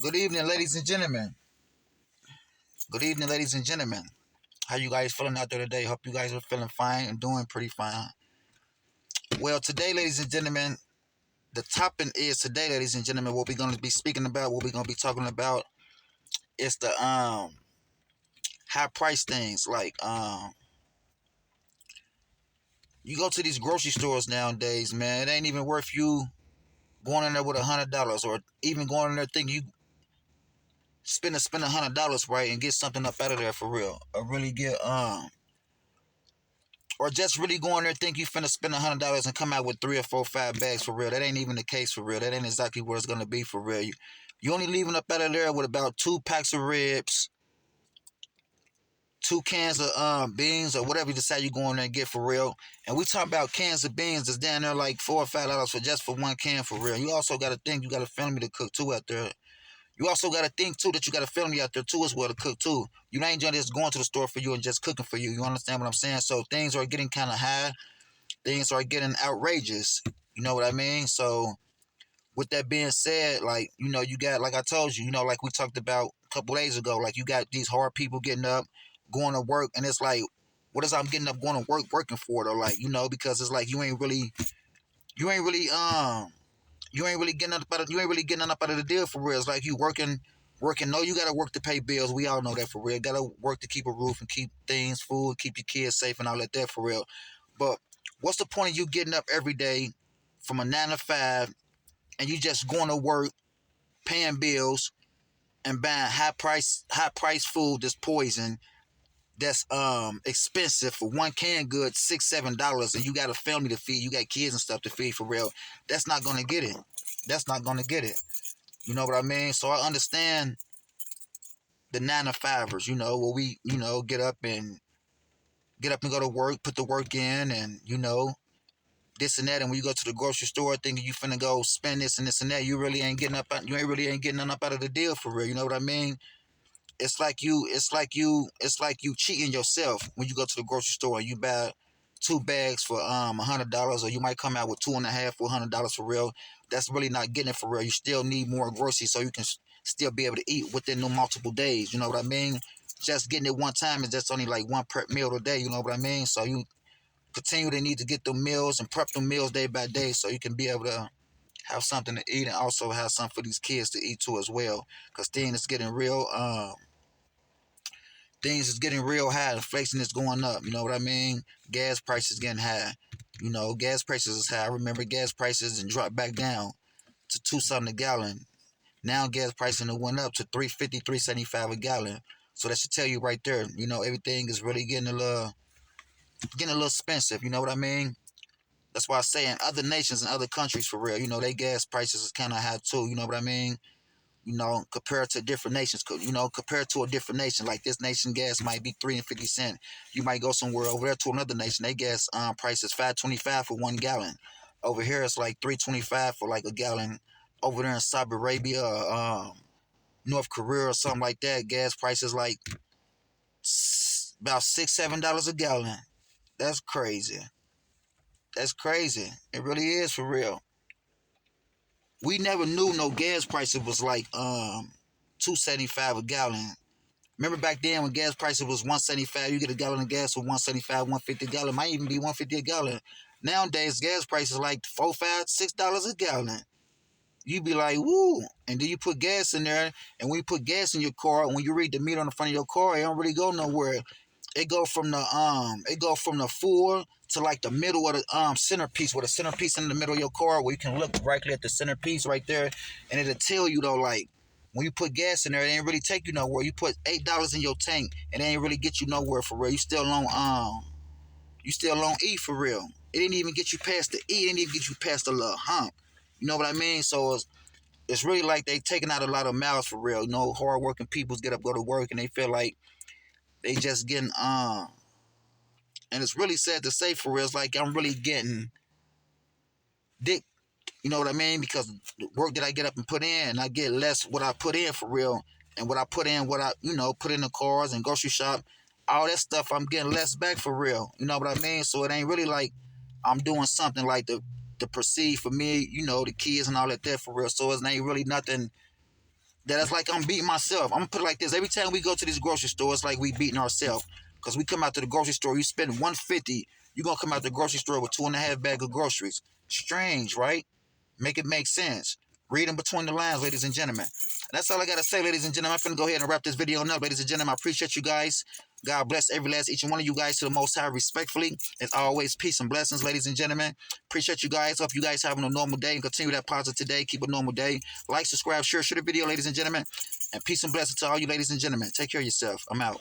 Good evening, ladies and gentlemen. Good evening, ladies and gentlemen. How you guys feeling out there today? Hope you guys are feeling fine and doing pretty fine. Well, today, ladies and gentlemen, the topic is today, ladies and gentlemen, what we're going to be speaking about, what we're going to be talking about is the high price things. Like you go to these grocery stores nowadays, man, it ain't even worth you going in there with $100 or even going in there thinking you spend $100 right and get something up out of there for real, or really get or just really go in there think you finna spend $100 and come out with 3 or 4, 5 bags for real. That ain't even the case for real. That ain't exactly what it's gonna be for real. You only leaving up out of there with about 2 packs of ribs, 2 cans of beans or whatever you decide you go in there and get for real. And we talk about cans of beans that's down there like $4 or $5 for just for 1 can for real. You also gotta think you got a family to cook too out there. You also got to think too that you got a family out there too as well to cook too. You ain't just going to the store for you and just cooking for you. You understand what I'm saying? So things are getting kind of high. Things are getting outrageous. You know what I mean? So with that being said, like, you got, like I told you, like we talked about a couple days ago, like you got these hard people getting up, going to work, and it's like, what is I'm getting up going to work working for it? Or like, because it's like you ain't really you ain't really getting up out of the deal for real. It's like you working. No, you gotta work to pay bills. We all know that for real. Gotta work to keep a roof and keep things, food, keep your kids safe and all that for real. But what's the point of you getting up every day from a 9 to 5 and you just going to work, paying bills, and buying high price food that's poison, that's expensive for 1 can good, $6, $7, and you got a family to feed, you got kids and stuff to feed for real. That's not gonna get it. That's not gonna get it. You know what I mean? So I understand the 9 to 5ers, where we, get up and go to work, put the work in, and this and that. And when you go to the grocery store thinking you finna go spend this and this and that, you really ain't getting up. You ain't really ain't getting nothing up out of the deal for real. You know what I mean? It's like you cheating yourself when you go to the grocery store and you buy 2 bags for $100, or you might come out with 2.5 for $100 for real. That's really not getting it for real. You still need more groceries so you can still be able to eat within the multiple days. You know what I mean? Just getting it one time is just only like one prep meal a day. You know what I mean? So you continue to need to get the meals and prep the meals day by day so you can be able to have something to eat and also have something for these kids to eat too as well. Because things is getting real high. Inflation is going up. You know what I mean? Gas prices getting high. Gas prices is high. I remember gas prices and dropped back down to 2 something a gallon. Now gas pricing went up to 3.50, 3.75 a gallon. So that should tell you right there. Everything is really getting a little expensive. You know what I mean? That's why I say in other nations and other countries for real, they gas prices is kind of high too. You know what I mean? Compared to different nations, compared to a different nation, like this nation gas might be 3.50 cents. You might go somewhere over there to another nation, they gas price is 5.25 for 1 gallon. Over here, it's like 3.25 for like a gallon. Over there in Saudi Arabia, North Korea, or something like that, gas prices like about $6, $7 a gallon. That's crazy. That's crazy. It really is for real. We never knew no gas prices was like 2.75 a gallon. Remember back then when gas prices was 1.75, you get a gallon of gas for 1.75, 1.50 a gallon, might even be 1.50 a gallon. Nowadays gas prices like $4, $5, $6 a gallon. You be like, woo. And then you put gas in there, and when you put gas in your car, when you read the meter on the front of your car, it don't really go nowhere. It go from the full to like the middle of the centerpiece, with a centerpiece in the middle of your car, where you can look directly at the centerpiece right there, and it'll tell you though, like, when you put gas in there, it ain't really take you nowhere. You put $8 in your tank, and it ain't really get you nowhere for real. You still on E for real. It didn't even get you past the E. It didn't even get you past the little hump. You know what I mean? So it's really like they taking out a lot of miles for real. Hardworking people get up, go to work, and they feel like they just getting and it's really sad to say for real. It's like I'm really getting dick. You know what I mean? Because the work that I get up and put in, I get less what I put in for real. And what I put in, put in the cars and grocery shop, all that stuff, I'm getting less back for real. You know what I mean? So it ain't really like I'm doing something like the perceive for me, the kids and all that there for real. So it ain't really nothing That's like I'm beating myself. I'm gonna put it like this: every time we go to this grocery store, it's like we beating ourselves. Cause we come out to the grocery store, you spend 150, you're gonna come out to the grocery store with 2.5 bags of groceries. Strange, right? Make it make sense. Read in between the lines, ladies and gentlemen. And that's all I gotta say, ladies and gentlemen. I'm finna go ahead and wrap this video up, ladies and gentlemen. I appreciate you guys. God bless every last each and one of you guys to the Most High, respectfully. As always, peace and blessings, ladies and gentlemen. Appreciate you guys. Hope you guys having a normal day and continue that positive day. Keep a normal day. Like, subscribe, share the video, ladies and gentlemen. And peace and blessings to all you ladies and gentlemen. Take care of yourself. I'm out.